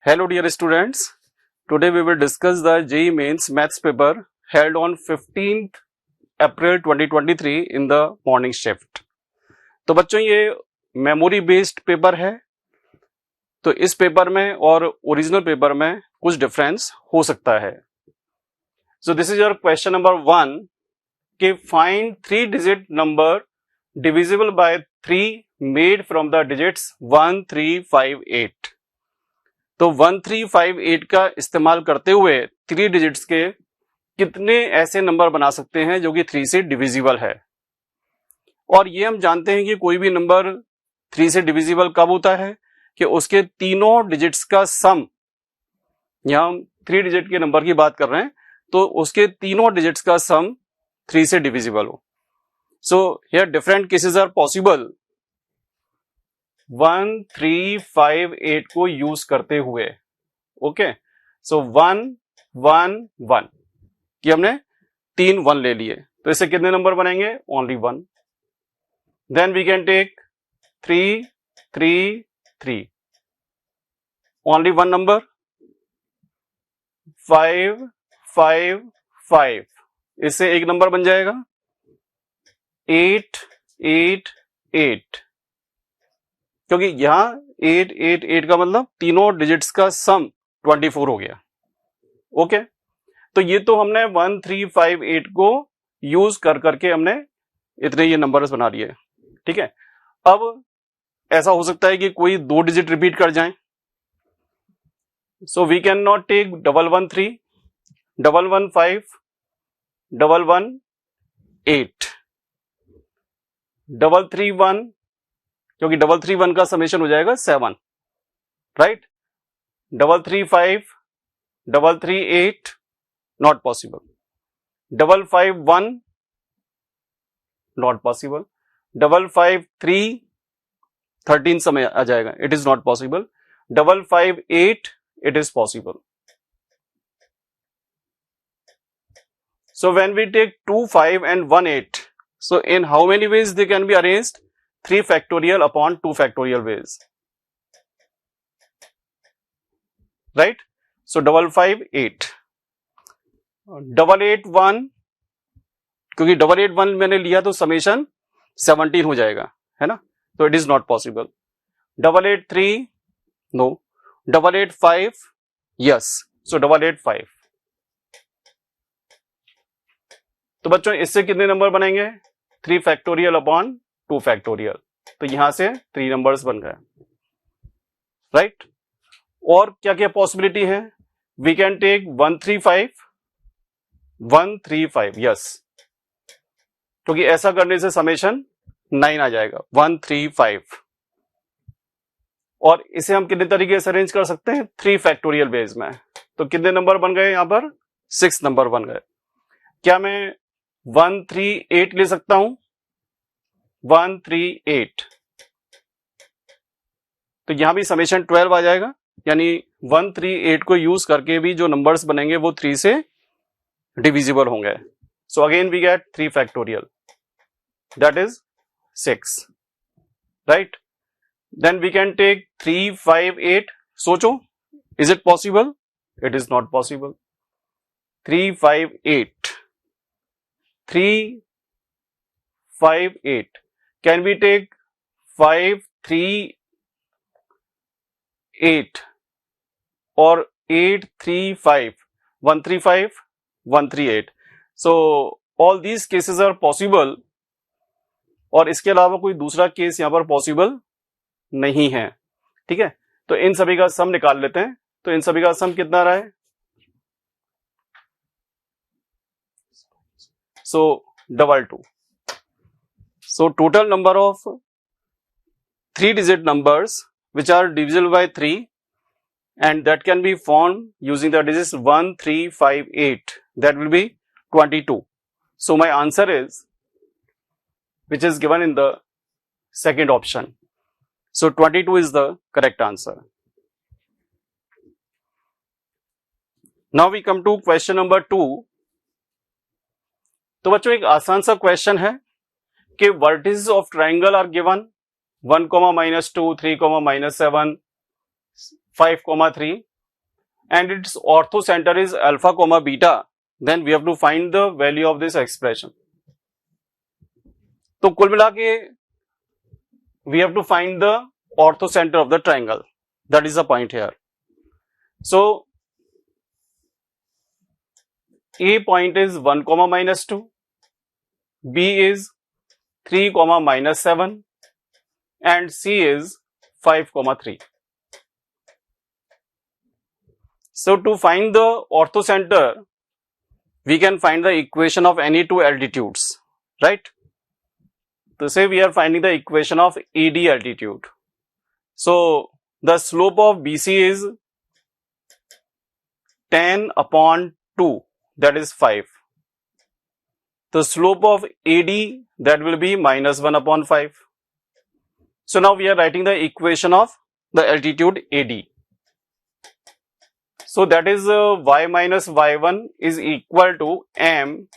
Hello dear students, today we will discuss the JEE Mains Maths paper held on 15th April 2023 in the morning shift। तो बच्चों ये memory based paper है, तो इस paper में और ओरिजिनल पेपर में कुछ डिफरेंस हो सकता है। सो this is your question number 1 कि find 3 digit number divisible by 3 made from the digits 1, 3, 5, 8। तो 1, 3, 5, 8 का इस्तेमाल करते हुए 3 डिजिट्स के कितने ऐसे नंबर बना सकते हैं जो कि 3 से डिविजिबल है। और ये हम जानते हैं कि कोई भी नंबर 3 से डिविजिबल कब होता है कि उसके तीनों डिजिट्स का सम, यहां हम 3 डिजिट के नंबर की बात कर रहे हैं, तो उसके तीनों डिजिट्स का सम 3 से डिविजिबल हो। So here different cases are possible 1, 3, 5, 8 को यूज करते हुए। ओके, सो 1, 1, 1 कि हमने 3 1 ले लिए, तो इससे कितने नंबर बनेंगे? Only 1। Then we can take 3, 3, 3, only 1 number. 5, 5, 5, इससे एक नंबर बन जाएगा। 8, 8, 8, क्योंकि यहां 8, 8, 8 का मतलब तीनों डिजिट्स का सम 24 हो गया। ओके, तो ये तो हमने 1, 3, 5, 8 को यूज कर करके हमने इतने ये नंबर्स बना लिए। ठीक है, अब ऐसा हो सकता है कि कोई 2 डिजिट रिपीट कर जाएं, so we can not take 1, 1, 3, 1, 1, 5, 1, 1, 8, 3, 3, 1, क्योंकि 3, 3, 1 का समेशन हो जाएगा 7, right. 3, 3, 5, 3, 3, 8, not possible. 5, 5, 1, not possible. 5, 5, 3, 13 समय आ जाएगा, it is not possible. 5, 5, 8, it is possible. So when we take 2, 5 and 1, 8, so in how many ways they can be arranged? 3 factorial upon 2 factorial ways, right? So 5, 5, 8, 8, 8, 1, क्योंकि 8, 8, 1 मैंने लिया तो summation 17 हो जाएगा, है ना, तो it is not possible. 8, 8, 3, no. 8, 8, 5, yes, so 8, 8, 5। तो बच्चों इससे कितने नंबर बनेंगे? 3 फैक्टोरियल अपॉन 2 फैक्टोरियल, तो यहां से 3 नंबर्स बन गए, राइट। और क्या क्या पॉसिबिलिटी है? वी कैन टेक 1, 3, 5, 1, 3, 5, यस, क्योंकि ऐसा करने से समेशन 9 आ जाएगा। 1, 3, 5, और इसे हम कितने तरीके से अरेंज कर सकते हैं? 3 फैक्टोरियल बेस में, तो कितने नंबर बन गए? यहां पर 6 नंबर बन गए। क्या मैं 1, 3, 8 ले सकता हूं? 1, 3, 8, तो यहां भी समेशन 12 आ जाएगा, यानी 1, 3, 8 को यूज करके भी जो नंबर्स बनेंगे वो 3 से डिविजिबल होंगे। So again we get 3 factorial, that is 6, right. Then we can take 3, 5, 8, सोचो, is it possible? It is not possible. 3, 5, 8, 3, 5, 8, can we take 5, 3, 8 or 8, 3, 5, 1, 3, 5, 1, 3, 8, so all these cases are possible, और इसके अलावा कोई दूसरा केस यहां पर possible नहीं है। ठीक है, तो इन सभी का सम निकाल लेते हैं। तो इन सभी का सम कितना रहा है? सो 2, 2, so total number of 3 digit numbers which are divisible by 3 and that can be found using the digits 1, 3, 5, 8, that will be 22. So my answer is, which is given in the second option. So 22 is the correct answer. Now we come to question number 2. तो बच्चों एक आसान सा question है कि vertices of triangle are given 1, -2, 3, -7, 5, 3, and its orthocenter is alpha comma beta, then we have to find the value of this expression. तो कुल मिला के we have to find the orthocenter of the triangle. That is the point here. So A point is 1 comma minus 2, B is 3 comma minus 7, and C is 5 comma 3. So to find the orthocenter, we can find the equation of any two altitudes, right? So say we are finding the equation of ED altitude. So the slope of BC is 10 upon 2, that is 5. The slope of AD, that will be minus 1 upon 5. So now we are writing the equation of the altitude AD. So that is y minus y1 is equal to m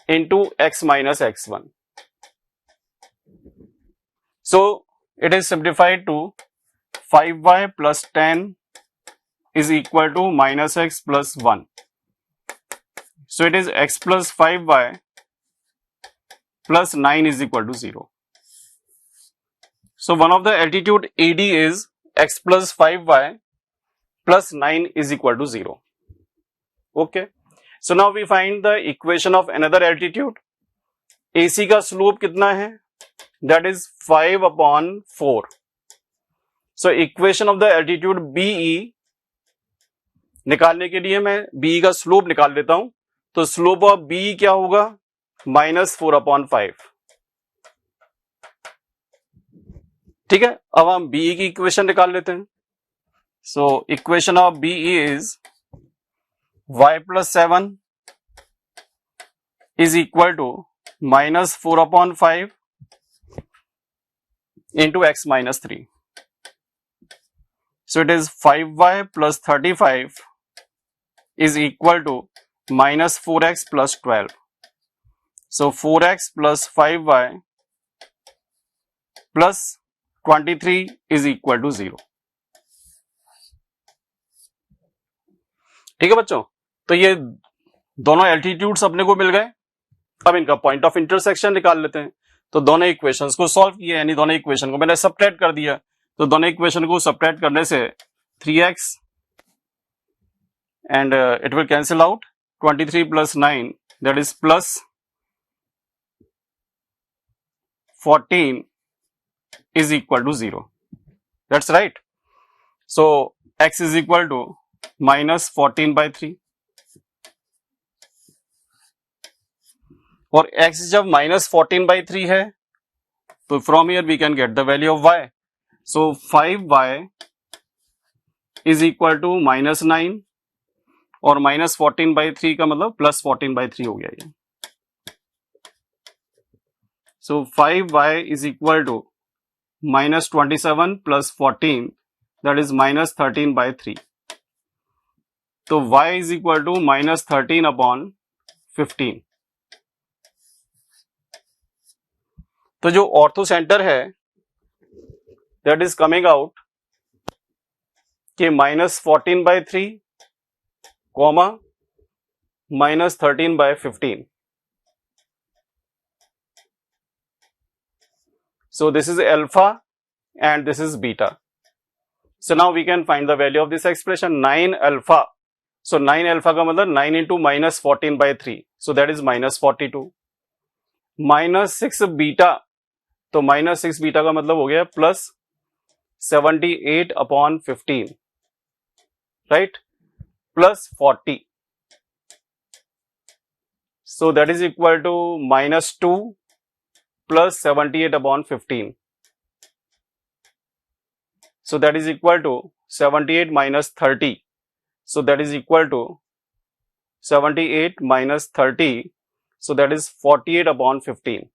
into x minus x1. So it is simplified to 5y plus 10 is equal to minus x plus 1. So it is x plus 5y plus 9 is equal to 0. So one of the altitude AD is x plus 5y plus 9 is equal to 0. Okay. So now we find the equation of another altitude. AC का slope कितना है? That is 5 upon 4. So equation of the altitude BE निकालने के लिए मैं BE का slope निकाल लेता हूं. तो slope of BE क्या होगा? minus 4 upon 5. ठीक है. अब हम BE की इक्वेशन निकाल लेते हैं. So equation of BE is y plus 7 is equal to minus 4 upon 5 into x minus 3. So it is 5y plus 35 is equal to minus 4x plus 12. So 4x plus 5y plus 23 is equal to 0. ठीक है बच्चों. तो ये दोनों altitudes अपने को मिल गए. अब इनका पॉइंट ऑफ इंटरसेक्शन निकाल लेते हैं. तो दोनों इक्वेशंस को सॉल्व किया, यानी दोनों इक्वेशन को मैंने सबट्रैक्ट कर दिया. तो दोनों इक्वेशन को सबट्रैक्ट करने से 3x and it will cancel out. 23 plus 9, that is plus 14 is equal to 0. That's right. So x is equal to minus 14 by 3. और x जब minus 14 by 3 है, तो from here we can get the value of y. So 5y is equal to minus 9 और minus 14 by 3 का मतलब plus 14 by 3 हो गया ये. So 5y is equal to minus 27 plus 14, that is minus 13 by 3. तो y is equal to minus 13 upon 15. तो जो ortho centre है that is coming out कि minus 14 by 3 comma minus 13 by 15. So this is alpha and this is beta. So now we can find the value of this expression 9 alpha. So 9 alpha का मतलब 9 into minus 14 by 3. So that is minus 42. Minus 6 beta. तो minus 6 beta का मतलब हो गया plus 78 upon 15. Right? Plus 40. So that is equal to minus 2 plus 78 upon 15. So that is equal to 78 minus 30. So that is equal to 78 minus 30. So that is 48 upon 15.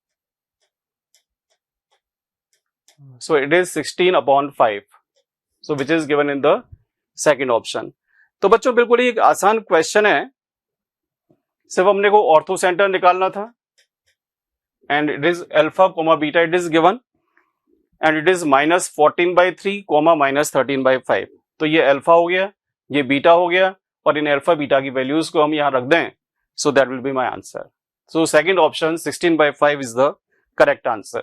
So it is 16 upon 5. So which is given in the second option. तो बच्चों बिल्कुल ही एक आसान question है. सिर्फ हमने को ortho centre निकालना था. And it is alpha comma beta it is given. And it is minus 14 by 3 comma minus 13 by 5. तो ये अल्फा हो गया. ये बीटा हो गया और इन अल्फा बीटा की वैल्यूज को हम यहां रख दें, so that will be my answer. So second option 16/5 is the correct answer.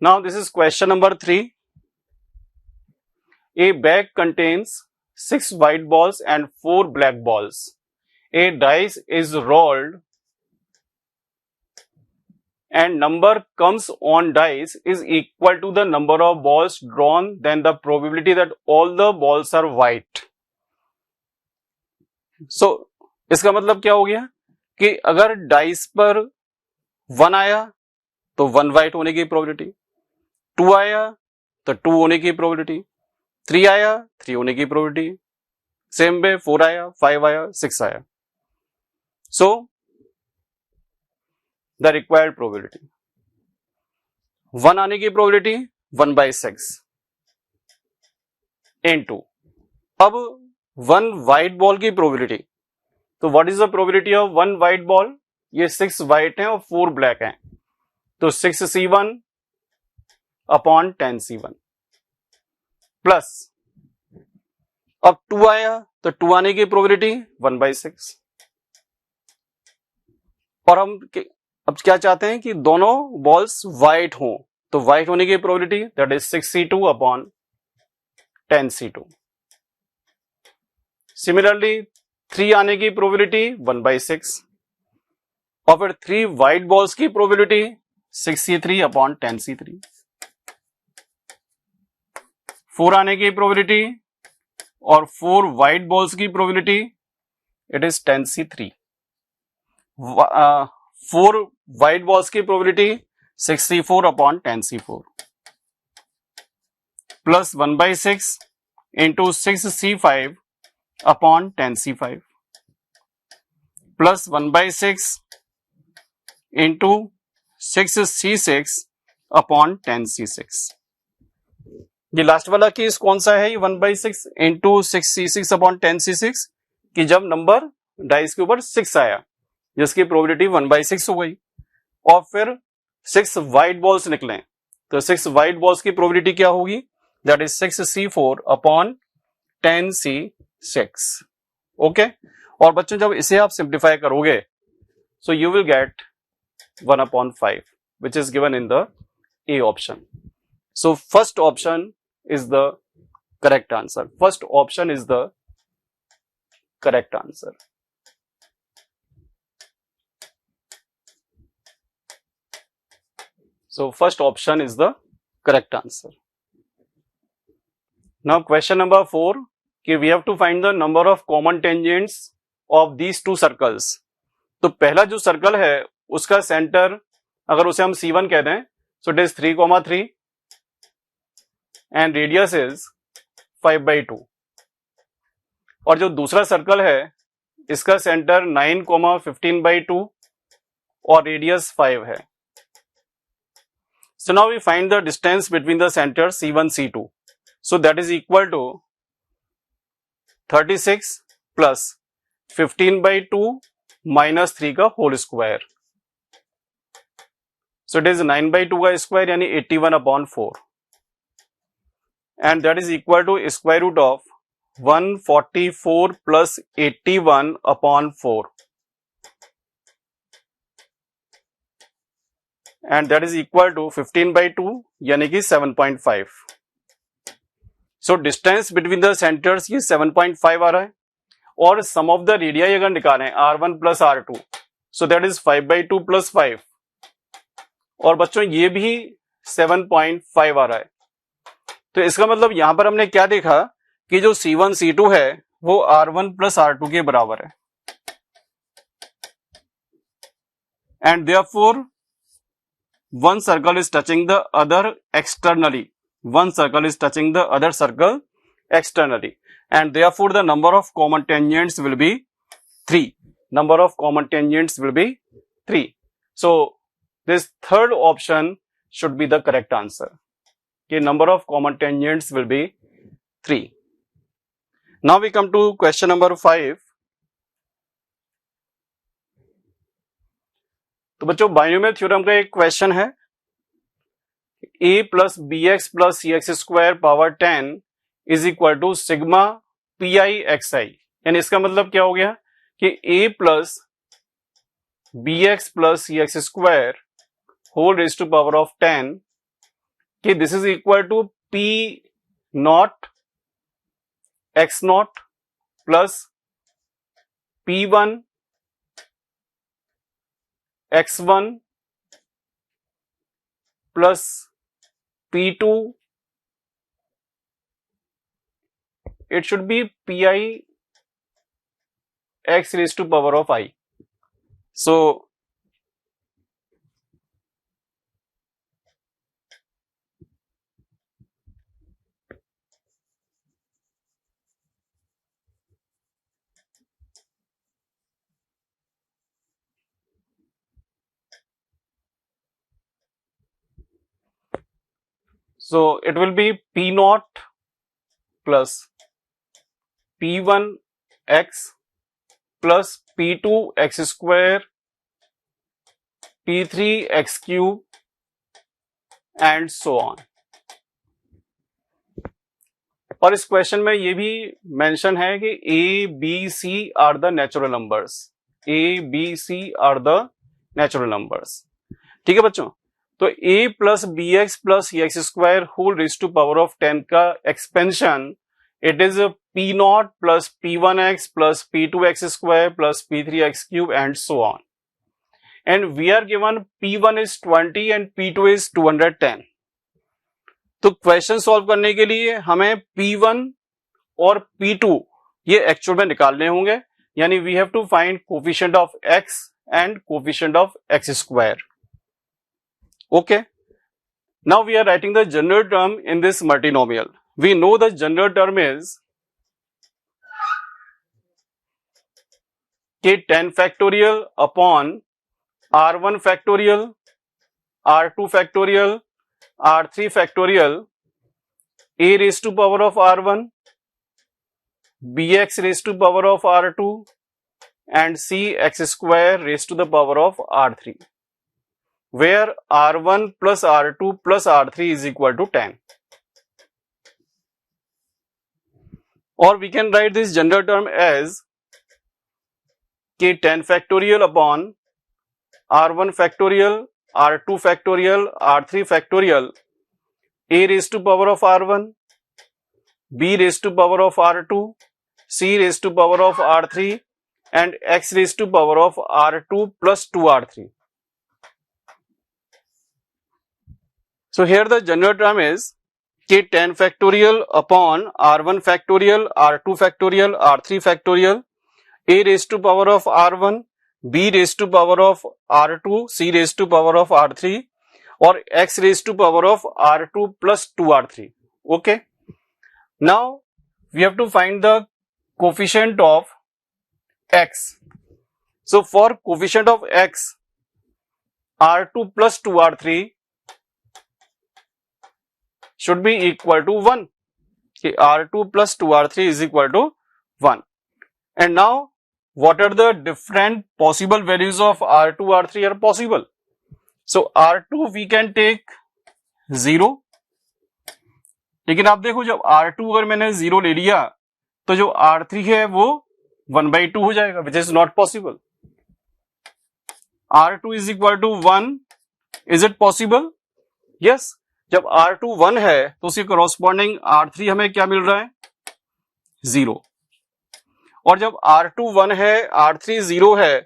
Now this is question number 3. A bag contains 6 white balls and 4 black balls. A dice is rolled and number comes on dice is equal to the number of balls drawn, then the probability that all the balls are white. So इसका मतलब क्या हो गया कि अगर dice पर 1 आया तो 1 व्हाइट होने की प्रोबेबिलिटी, 2 आया तो 2 होने की प्रोबेबिलिटी, 3 आया 3 होने की प्रोबेबिलिटी, सेम वे 4 आया, 5 आया, 6 आया. सो द रिक्वायर्ड प्रोबेबिलिटी 1 आने की प्रोबेबिलिटी 1/6 इनटू अब 1 व्हाइट बॉल की प्रोबेबिलिटी. तो what is the probability of 1 white ball? ये 6 व्हाइट हैं और 4 ब्लैक हैं, तो 6C1 अपॉन 10C1 प्लस अब 2 आया तो 2 आने की प्रोबेबिलिटी 1/6 और हम अब क्या चाहते हैं कि दोनों बॉल्स व्हाइट हों, तो व्हाइट होने की probability that is 6C2 upon 10C2. Similarly 3 आने की प्रोबेबिलिटी 1/6 और फिर 3 व्हाइट बॉल्स की प्रोबेबिलिटी 6C3 अपॉन 10C3. 4 आने की प्रोबेबिलिटी और 4 व्हाइट बॉल्स की probability it is 10C3. 4 white balls की probability 6C4 upon 10C4 plus 1/6 into 6C5 upon 10C5 plus 1/6 into 6C6 upon 10C6. ये लास्ट वाला केस कौन सा है? 1/6 इंटू 6C6 अपॉन 10C6 कि जब नंबर डाइस के ऊपर 6 आया जिसकी प्रोबेबिलिटी 1/6 हो गई और फिर 6 व्हाइट बॉल्स निकले, तो 6 व्हाइट बॉल्स की प्रोबेबिलिटी क्या होगी? That is 6C4 upon 10C6. Okay, और बच्चों जब इसे आप सिंप्लीफाई करोगे so you will get 1/5 which is given in the A option. So first option is the correct answer. First option is the correct answer. So first option is the correct answer. Now question number 4, we have to find the number of common tangents of these two circles. तो पहला जो circle है उसका centre अगर उसे हम C1 कह दें, so it is 3,3 and radius is 5/2. और जो दूसरा सर्कल है इसका सेंटर 9,15/2 और रेडियस 5 है. So now we find the distance between the centers C1 C2. So that is equal to 36 plus 15/2 minus 3 का whole square. So it is 9/2 का square यानी 81/4 and that is equal to square root of 144 plus 81/4 and that is equal to 15/2 यानी कि 7.5. So distance between the centers ये 7.5 आ रहा है और sum of the radii अगर निकालें R1 plus R2 so that is 5/2 plus 5 और बच्चों ये भी 7.5 आ रहा है. तो इसका मतलब यहां पर हमने क्या देखा कि जो C1 C2 है वो R1 plus R2 के बराबर है and therefore one circle is touching the other externally. One circle is touching the other circle externally and therefore the number of common tangents will be 3. Number of common tangents will be 3. So this third option should be the correct answer. Okay, number of common tangents will be 3. Now we come to question number 5. तो बच्चों binomial theorem का एक question है. a plus B X plus C X square power 10 is equal to sigma P I X I, यानी इसका मतलब क्या हो गया कि a plus B X plus C X square whole raise to power of 10 कि this is equal to P not X not plus P1 X1 plus P2, it should be Pi x raised to power of I. So it will be P naught plus P1 x plus P2 x square P3 x cube and so on. और इस question में ये भी mention है कि A, B, C are the natural numbers, A, B, C are the natural numbers. ठीक है बच्चों, तो a plus B X plus C X square whole raise to power of 10 का expansion it is P naught plus P one X plus P two X square plus P three X cube and so on, and we are given P1 is 20 and P2 is 210। तो question solve करने के लिए हमें P1 और P2 ये actual में निकालने होंगे, यानी we have to find coefficient of x and coefficient of x square. Okay, now we are writing the general term in this multinomial. We know the general term is k 10 factorial upon r1 factorial, r2 factorial, r3 factorial, a raised to power of r1, bx raised to power of r2 and c x square raised to the power of r3, where r1 plus r2 plus r3 is equal to 10. Or we can write this general term as k 10 factorial upon r1 factorial, r2 factorial, r3 factorial, a raised to power of r1, b raised to power of r2, c raised to power of r3 and x raised to power of r2 plus 2r3. So here the general term is k 10 factorial upon r1 factorial, r2 factorial, r3 factorial, a raised to power of r1, b raised to power of r2, c raised to power of r3 or x raised to power of r2 plus 2r3. Okay. Now we have to find the coefficient of x. So for coefficient of x, r2 plus 2r3 should be equal to 1. Okay, r2 plus 2r3 is equal to 1. And now what are the different possible values of r2, r3 are possible? So r2 we can take 0. लेकिन आप देखो जब r2 अगर मैंने 0 ले लिया तो जो r3 है वो 1/2 हो जाएगा, which is not possible. r2 is equal to 1. Is it possible? Yes. जब R2 1 है तो उसके कॉरस्पॉन्डिंग R3 हमें क्या मिल रहा है? 0। और जब R2 1 है, R3 0 है,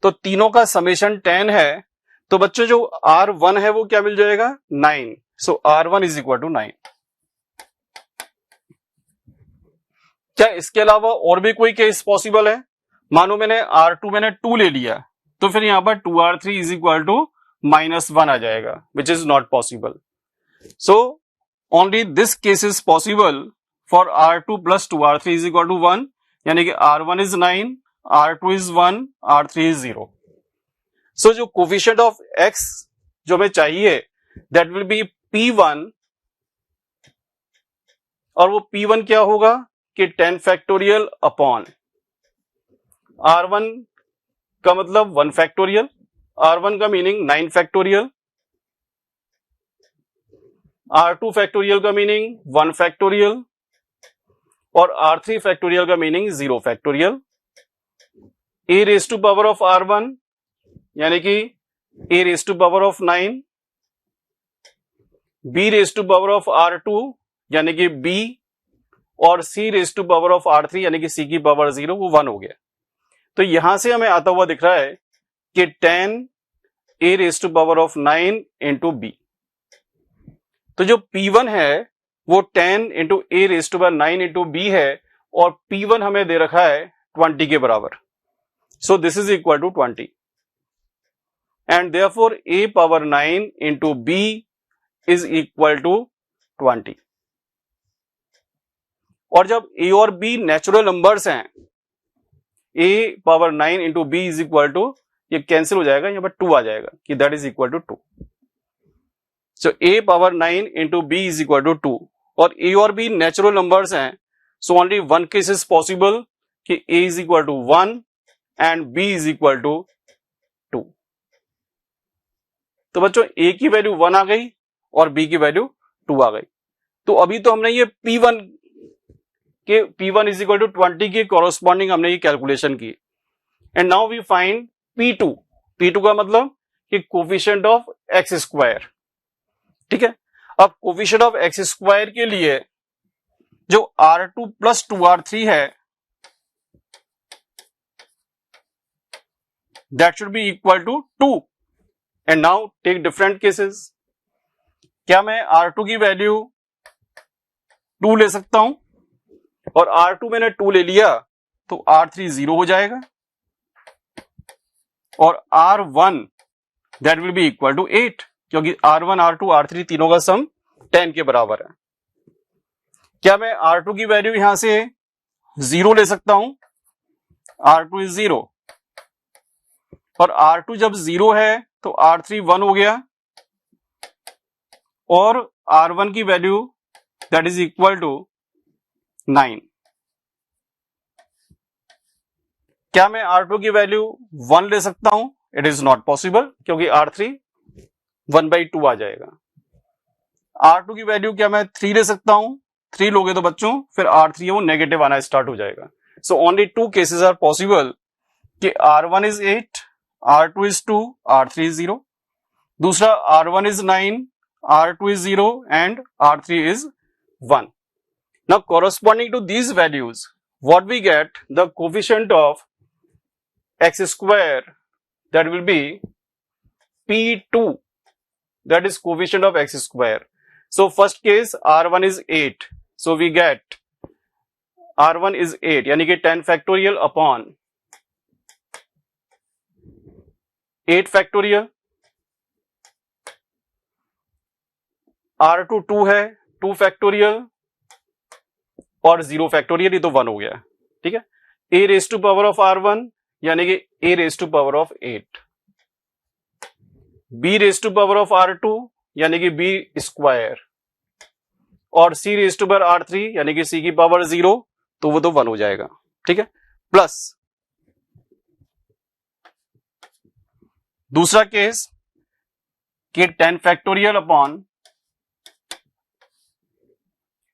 तो तीनों का समेशन 10 है, तो बच्चों जो R1 है वो क्या मिल जाएगा? 9। सो R1 इज इक्वल टू 9। क्या इसके अलावा और भी कोई केस पॉसिबल है? मानो मैंने R2 मैंने 2 ले लिया, तो फिर यहां पर 2R3 इज इक्वल टू -1 आ जाएगा, which is not possible. So only this case is possible for R2 plus 2R3 is equal to 1, यानी कि R1 is 9, R2 is 1, R3 is 0. So जो coefficient of x जो हमें चाहिए that will be P1, और वो P1 क्या होगा कि 10 factorial upon R1 का मतलब 1 factorial, R1 का मीनिंग 9 factorial R2 फैक्टोरियल का मीनिंग 1 फैक्टोरियल और R3 फैक्टोरियल का meaning 0 factorial. a raise to power of R1 यानी कि a raise to power of 9, b raise to power of R2 यानी कि b, और c raise to power of R3 यानी कि c की पावर 0, वो 1 हो गया। तो यहां से हमें आता हुआ दिख रहा है कि 10 a raise to power of 9 into b। तो जो P1 है वो 10 into A raise to power 9 into B है और P1 हमें दे रखा है 20 के बराबर। So this is equal to 20 and therefore a पावर 9 into b is equal to 20। और जब a और b नेचुरल नंबर्स हैं, a पावर 9 into b is equal to, ये कैंसिल हो जाएगा, यहां पर 2 आ जाएगा कि that is equal to 2। So a पावर 9 into b is equal to 2 और a और b नेचुरल नंबर्स हैं। So only one case is possible कि a is equal to 1 and b is equal to 2। तो बच्चों a की value 1 आ गई और b की वैल्यू 2 आ गई। तो अभी तो हमने ये P1 इज इक्वल टू 20 के कॉरस्पॉन्डिंग हमने ये कैलकुलेशन की। And now we find P2 का मतलब कि कोफिशिएंट ऑफ एक्स स्क्वायर। ठीक है, अब कोफिशिएंट ऑफ एक्स स्क्वायर के लिए जो R2 प्लस 2R3 है that should be equal to 2। And now take different cases. क्या मैं R2 की वैल्यू 2 ले सकता हूं और R2 मैंने 2 ले लिया तो R3 0 हो जाएगा और R1 that will be equal to 8 क्योंकि R1 R2 R3 तीनों का सम 10 के बराबर है। क्या मैं R2 की वैल्यू यहां से 0 ले सकता हूं? R2 इज 0 और R2 जब 0 है तो R3 1 हो गया और R1 की value that is equal to 9। क्या मैं R2 की वैल्यू 1 ले सकता हूं? इट इज नॉट पॉसिबल क्योंकि R3 1/2 आ जाएगा। R2 की वैल्यू क्या मैं 3 ले सकता हूं? 3 लोगे तो बच्चों फिर R3 है वो नेगेटिव आना स्टार्ट हो जाएगा। So only 2 cases are possible कि R1 is 8, R2 is 2, R3 is 0। दूसरा R1 is 9, R2 is 0 and R3 is 1. Now corresponding to these values, what we get the coefficient of x square that will be P2, that is coefficient of x square. So first case R1 is 8, so we get R1 is 8 यानी कि 10 factorial upon 8 factorial। R2 2 है 2 factorial और 0 factorial, ये तो 1 हो गया। ठीक है, a raise to power of R1 यानी कि a raise to power of 8, b raise to power of R2 यानी कि b स्क्वायर और c raise to power R3 यानी कि c की पावर 0, तो वो तो 1 हो जाएगा। ठीक है, प्लस दूसरा केस कि 10 factorial upon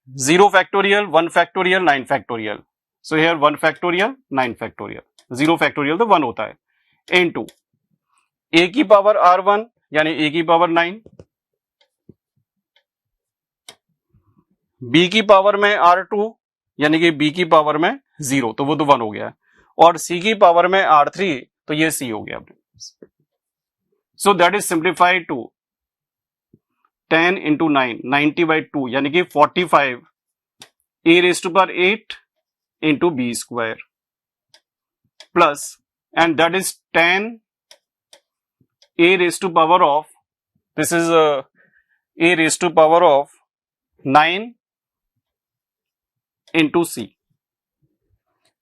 0 factorial 1 factorial 9 factorial. So here 1 factorial 9 factorial, 0 factorial तो 1 होता है इनटू a की पावर R1 यानी a की पावर 9, b की पावर में R2 यानी कि b की पावर में 0, तो वो तो 1 हो गया, और c की पावर में R3 तो ये c हो गया। So that is simplified to 10 into 9 90/2 यानी कि 45 a raise to power 8 into b square plus and that is 10 a raise to power of, this is a raise to power of 9 into c।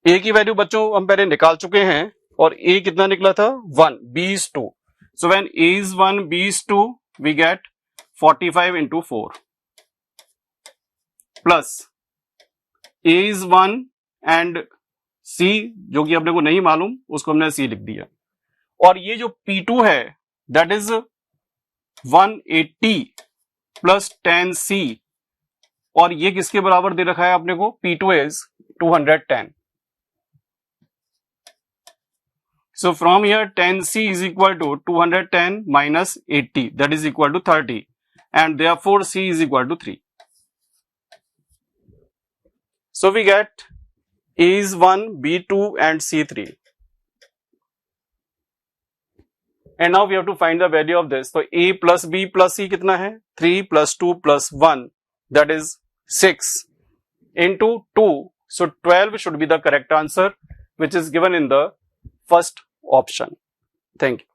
a की वैल्यू बच्चों हम पहले निकाल चुके हैं और a कितना निकला था 1, b is 2, so when a is 1 b is 2 we get 45 into 4 plus a is 1 and c जो कि अपने को नहीं मालूम उसको हमने c लिख दिया, और ये जो P2 है that is 180 प्लस 10C, और ये किसके बराबर दे रखा है आपने को, P2 is 210. So from here 10C is equal to 210 minus 80, that is equal to 30, and therefore C is equal to 3. So we get A is 1, B2 and C3. And now we have to find the value of this. So A plus B plus C कितना है, 3 plus 2 plus 1, that is 6 into 2. So 12 should be the correct answer, which is given in the first option. Thank you.